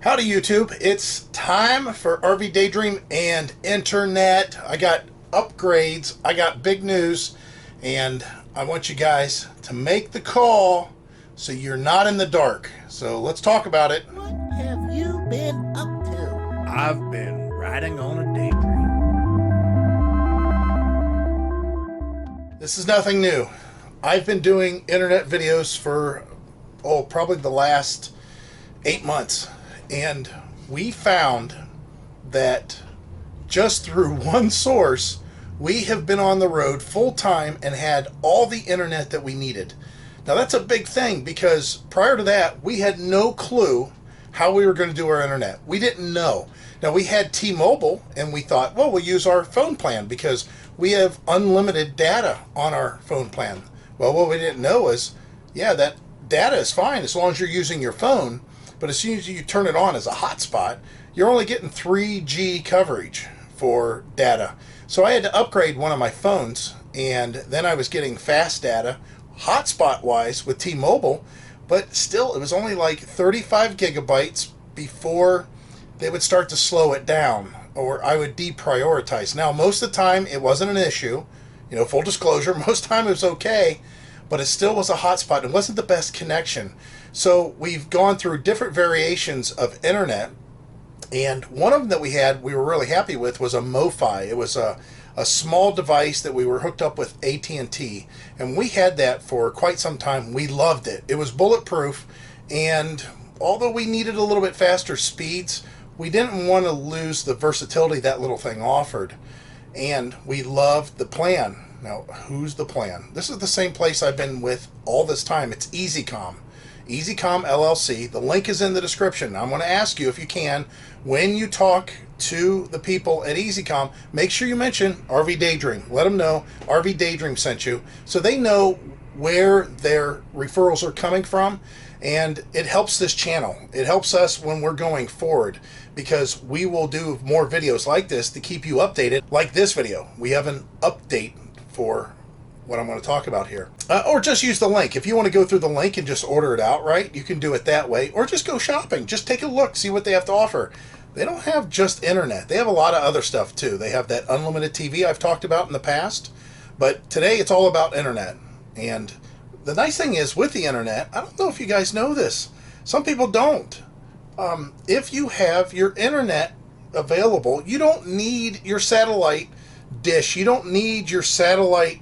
Howdy YouTube, it's time for RV Daydream and Internet. I got upgrades, I got big news, and I want you guys to make the call so you're not in the dark. So let's talk about it. What have you been up to? I've been riding on a daydream. This is nothing new. I've been doing internet videos for, probably the last 8 months. And we found that just through one source, we have been on the road full time and had all the internet that we needed. Now that's a big thing because prior to that, we had no clue how we were going to do our internet. We didn't know. Now we had T-Mobile and we thought, well, we'll use our phone plan because we have unlimited data on our phone plan. Well, what we didn't know is, yeah, that data is fine as long as you're using your phone. But as soon as you turn it on as a hotspot, you're only getting 3G coverage for data. So I had to upgrade one of my phones, and then I was getting fast data, hotspot-wise, with T-Mobile, but still, it was only like 35 gigabytes before they would start to slow it down, or I would deprioritize. Now, most of the time, it wasn't an issue. You know, full disclosure, most of the time it was okay, but it still was a hotspot. It wasn't the best connection. So we've gone through different variations of internet, and one of them that we were really happy with was a MoFi. It was a small device that we were hooked up with at&t, and we had that for quite some time. We loved it. It was bulletproof, and although we needed a little bit faster speeds, we didn't want to lose the versatility that little thing offered, and we loved the plan. Now, who's the plan? This is the same place I've been with all this time. It's EasyCom. EasyCom LLC. The link is in the description. I'm going to ask you, if you can, when you talk to the people at EasyCom, make sure you mention RV Daydream. Let them know RV Daydream sent you, so they know where their referrals are coming from, and it helps this channel. It helps us when we're going forward, because we will do more videos like this to keep you updated. Like this video, we have an update for what I'm going to talk about here. Or just use the link. If you want to go through the link and just order it outright, you can do it that way. Or just go shopping. Just take a look, see what they have to offer. They don't have just internet. They have a lot of other stuff too. They have that unlimited TV I've talked about in the past. But today it's all about internet. And the nice thing is with the internet, I don't know if you guys know this. Some people don't. If you have your internet available, you don't need your satellite dish. You don't need your satellite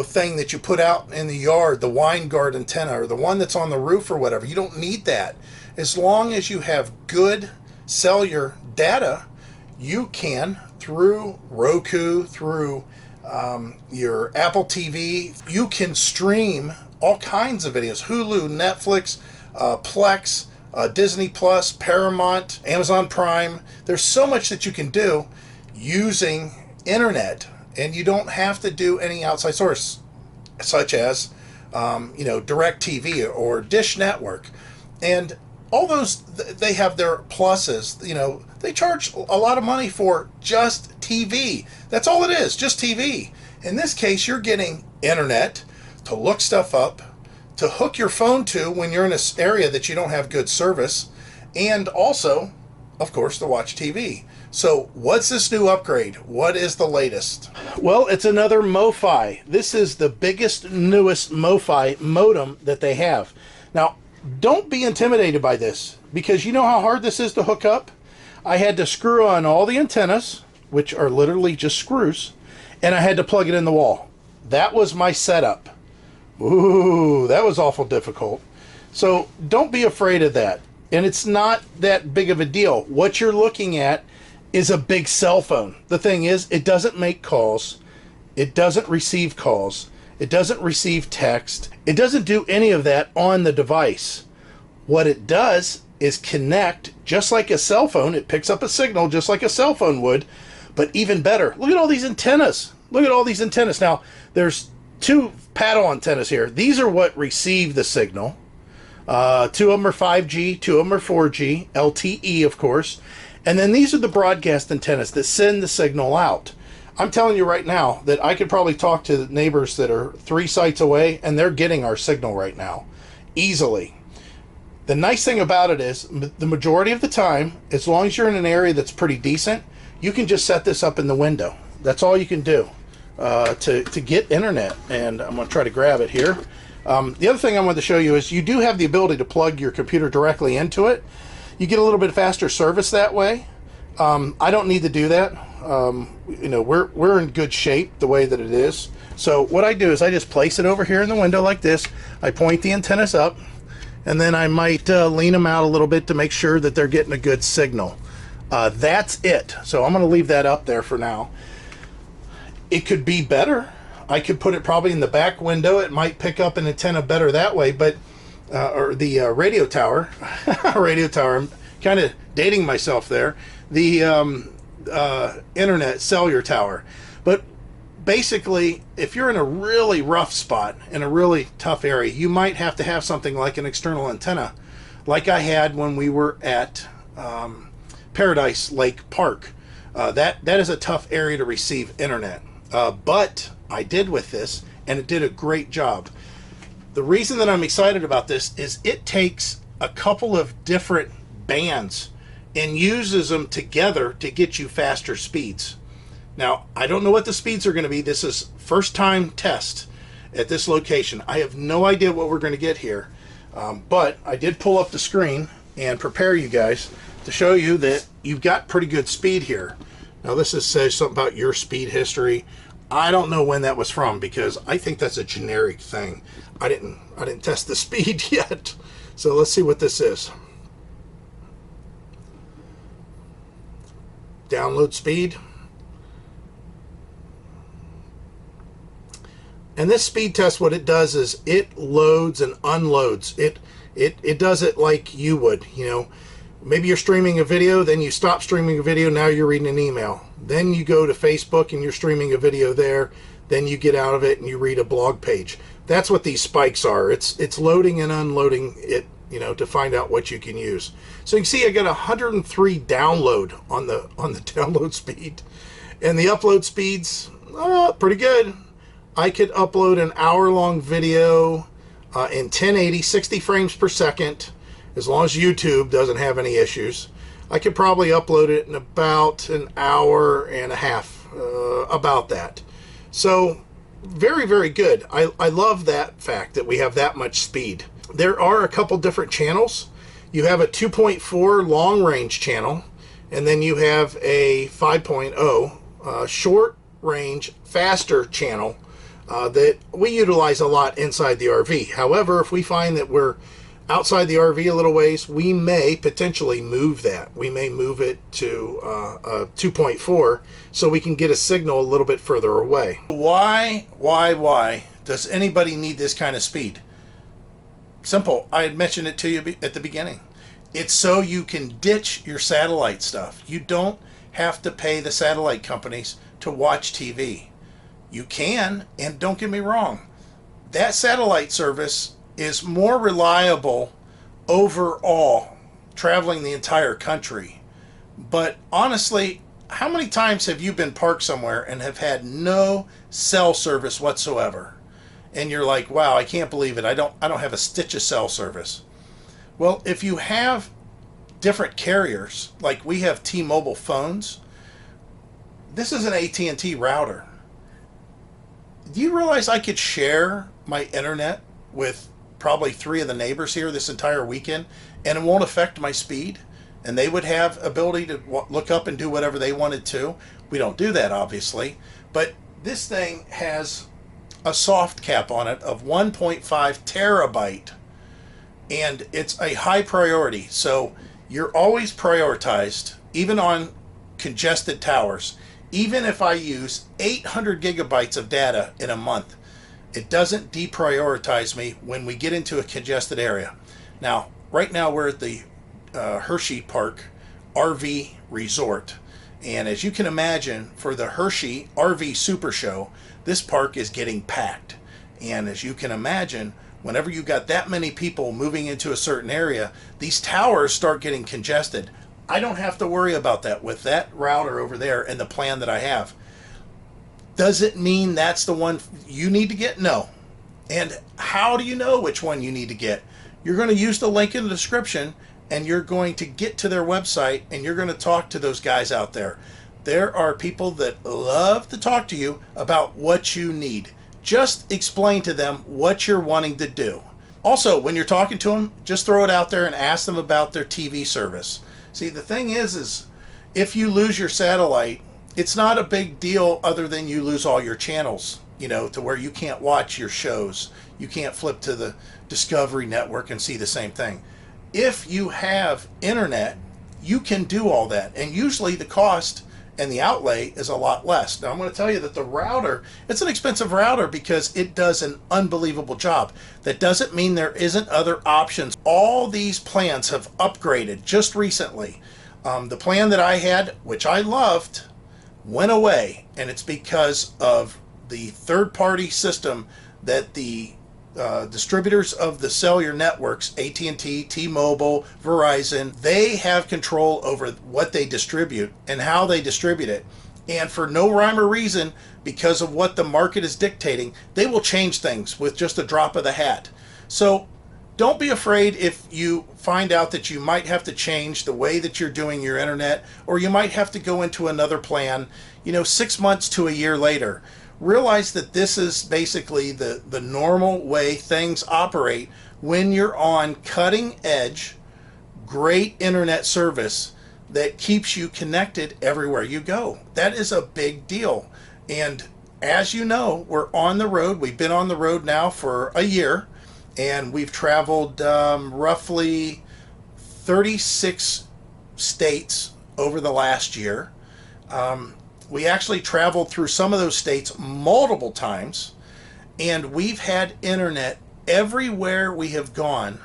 thing that you put out in the yard, the wine guard antenna, or the one that's on the roof or whatever. You don't need that. As long as you have good cellular data, you can, through Roku, through your Apple TV, you can stream all kinds of videos. Hulu, Netflix, Plex, Disney Plus, Paramount, Amazon Prime. There's so much that you can do using internet. And you don't have to do any outside source, such as, DirecTV or Dish Network. And all those, they have their pluses. They charge a lot of money for just TV. That's all it is, just TV. In this case, you're getting internet to look stuff up, to hook your phone to when you're in an area that you don't have good service, and also, of course, to watch TV. So what's this new upgrade? What is the latest? Well, it's another MoFi. This is the biggest, newest MoFi modem that they have. Now, don't be intimidated by this, because you know how hard this is to hook up? I had to screw on all the antennas, which are literally just screws, and I had to plug it in the wall. That was my setup. Ooh, that was awful difficult. So don't be afraid of that. And it's not that big of a deal. What you're looking at is a big cell phone. The thing is, it doesn't make calls. It doesn't receive calls. It doesn't receive text. It doesn't do any of that on the device. What it does is connect just like a cell phone. It picks up a signal just like a cell phone would, but even better. Look at all these antennas. Look at all these antennas. Now, there's two paddle antennas here. These are what receive the signal. Two of them are 5G, two of them are 4G, LTE, of course. And then these are the broadcast antennas that send the signal out. I'm telling you right now that I could probably talk to neighbors that are 3 sites away, and they're getting our signal right now, easily. The nice thing about it is the majority of the time, as long as you're in an area that's pretty decent, you can just set this up in the window. That's all you can do to get internet. And I'm going to try to grab it here. The other thing I wanted to show you is you do have the ability to plug your computer directly into it. You get a little bit faster service that way. I don't need to do that. You know, we're in good shape the way that it is. So what I do is I just place it over here in the window like this. I point the antennas up, and then I might lean them out a little bit to make sure that they're getting a good signal. That's it. So I'm going to leave that up there for now. It could be better. I could put it probably in the back window. It might pick up an antenna better that way, but or the radio tower. Radio tower. I'm kind of dating myself there. The internet cellular tower. But basically, if you're in a really rough spot, in a really tough area, you might have to have something like an external antenna, like I had when we were at Paradise Lake Park. That is a tough area to receive internet. But I did with this, and it did a great job. The reason that I'm excited about this is it takes a couple of different bands and uses them together to get you faster speeds. Now, I don't know what the speeds are going to be. This is first time test at this location. I have no idea what we're going to get here. But I did pull up the screen and prepare you guys to show you that you've got pretty good speed here. Now, this says something about your speed history. I don't know when that was from, because I think that's a generic thing. I didn't test the speed yet. So let's see what this is. Download speed. And this speed test, what it does is it loads and unloads. It does it like you would, you know. Maybe you're streaming a video, then you stop streaming a video, now you're reading an email. Then you go to Facebook and you're streaming a video there, then you get out of it and you read a blog page. That's what these spikes are. It's loading and unloading it, you know, to find out what you can use. So you can see I got 103 download on the download speed. And the upload speeds, pretty good. I could upload an hour-long video in 1080, 60 frames per second, as long as YouTube doesn't have any issues. I could probably upload it in about an hour and a half, about that. So very, very good. I love that fact that we have that much speed. There are a couple different channels. You have a 2.4 long range channel, and then you have a 5.0 short range faster channel that we utilize a lot inside the RV. However, if we find that we're outside the RV a little ways, we may potentially move that. We may move it to 2.4 so we can get a signal a little bit further away. Why does anybody need this kind of speed? Simple. I had mentioned it to you at the beginning. It's so you can ditch your satellite stuff. You don't have to pay the satellite companies to watch TV. You can, and don't get me wrong, that satellite service is more reliable overall, traveling the entire country. But honestly, how many times have you been parked somewhere and have had no cell service whatsoever? And you're like, wow, I can't believe it. I don't have a stitch of cell service. Well, if you have different carriers, like we have T-Mobile phones, this is an at&t router. Do you realize I could share my internet with probably 3 of the neighbors here this entire weekend, and it won't affect my speed? And they would have ability to look up and do whatever they wanted to. We don't do that, obviously. But this thing has a soft cap on it of 1.5 terabyte. And it's a high priority. So you're always prioritized, even on congested towers. Even if I use 800 gigabytes of data in a month, it doesn't deprioritize me when we get into a congested area. Now, right now we're at the Hershey Park RV Resort. And as you can imagine, for the Hershey RV Super Show, this park is getting packed. And as you can imagine, whenever you got that many people moving into a certain area, these towers start getting congested. I don't have to worry about that with that router over there and the plan that I have. Does it mean that's the one you need to get? No. And how do you know which one you need to get? you're going to use the link in the description, and you're going to get to their website, and you're going to talk to those guys out there. There are people that love to talk to you about what you need. Just explain to them what you're wanting to do. Also, when you're talking to them, just throw it out there and ask them about their TV service. See, the thing is if you lose your satellite, it's not a big deal other than you lose all your channels, to where you can't watch your shows. You can't flip to the Discovery Network and see the same thing. If you have internet, you can do all that. And usually the cost and the outlay is a lot less. Now I'm going to tell you that the router, it's an expensive router because it does an unbelievable job. That doesn't mean there isn't other options. All these plans have upgraded just recently. The plan that I had, which I loved, went away, and it's because of the third-party system that the distributors of the cellular networks, at&t, T-Mobile, Verizon, they have control over what they distribute and how they distribute it. And for no rhyme or reason, because of what the market is dictating, they will change things with just a drop of the hat. So don't be afraid if you find out that you might have to change the way that you're doing your internet, or you might have to go into another plan, 6 months to a year later. Realize that this is basically the normal way things operate when you're on cutting edge, great internet service that keeps you connected everywhere you go. That is a big deal. And as you know, we're on the road. We've been on the road now for a year, and we've traveled roughly 36 states over the last year. We actually traveled through some of those states multiple times, and we've had internet everywhere we have gone,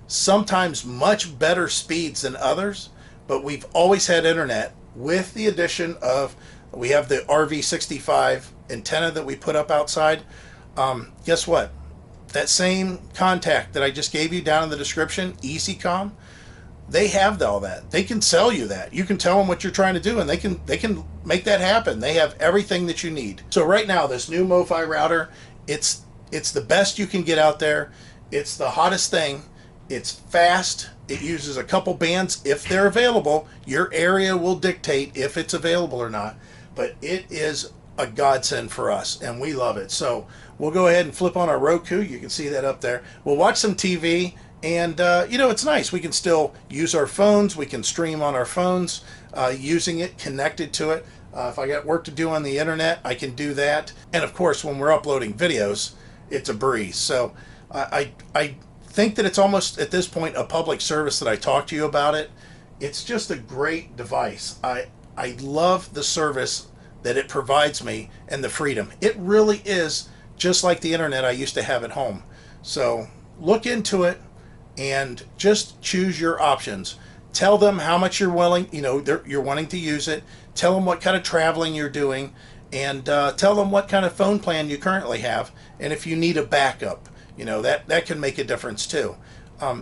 sometimes much better speeds than others, but we've always had internet with the addition of, we have the RV65 antenna that we put up outside. Guess what? That same contact that I just gave you down in the description, EasyCom, they have all that. They can sell you that. You can tell them what you're trying to do, and they can make that happen. They have everything that you need. So right now, this new MoFi router, it's the best you can get out there. It's the hottest thing. It's fast. It uses a couple bands if they're available. Your area will dictate if it's available or not. But it is a godsend for us, and we love it. So we'll go ahead and flip on our Roku. You can see that up there. We'll watch some TV. And, it's nice. We can still use our phones. We can stream on our phones using it, connected to it. If I got work to do on the internet, I can do that. And, of course, when we're uploading videos, it's a breeze. So I think that it's almost, at this point, a public service that I talk to you about it. It's just a great device. I love the service that it provides me and the freedom. It really is just like the internet I used to have at home. So look into it. And just choose your options. Tell them how much you're willing, you're wanting to use it. Tell them what kind of traveling you're doing, and tell them what kind of phone plan you currently have. And if you need a backup, that can make a difference too.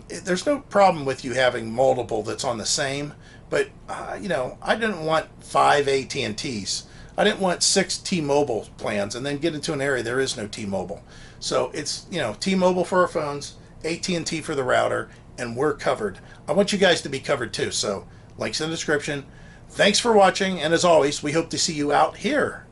There's no problem with you having multiple that's on the same, but I didn't want 5 AT&Ts. I didn't want 6 T-Mobile plans and then get into an area there is no T-Mobile. So it's T-Mobile for our phones, AT&T for the router, and we're covered. I want you guys to be covered too, so links in the description. Thanks for watching, and as always, we hope to see you out here.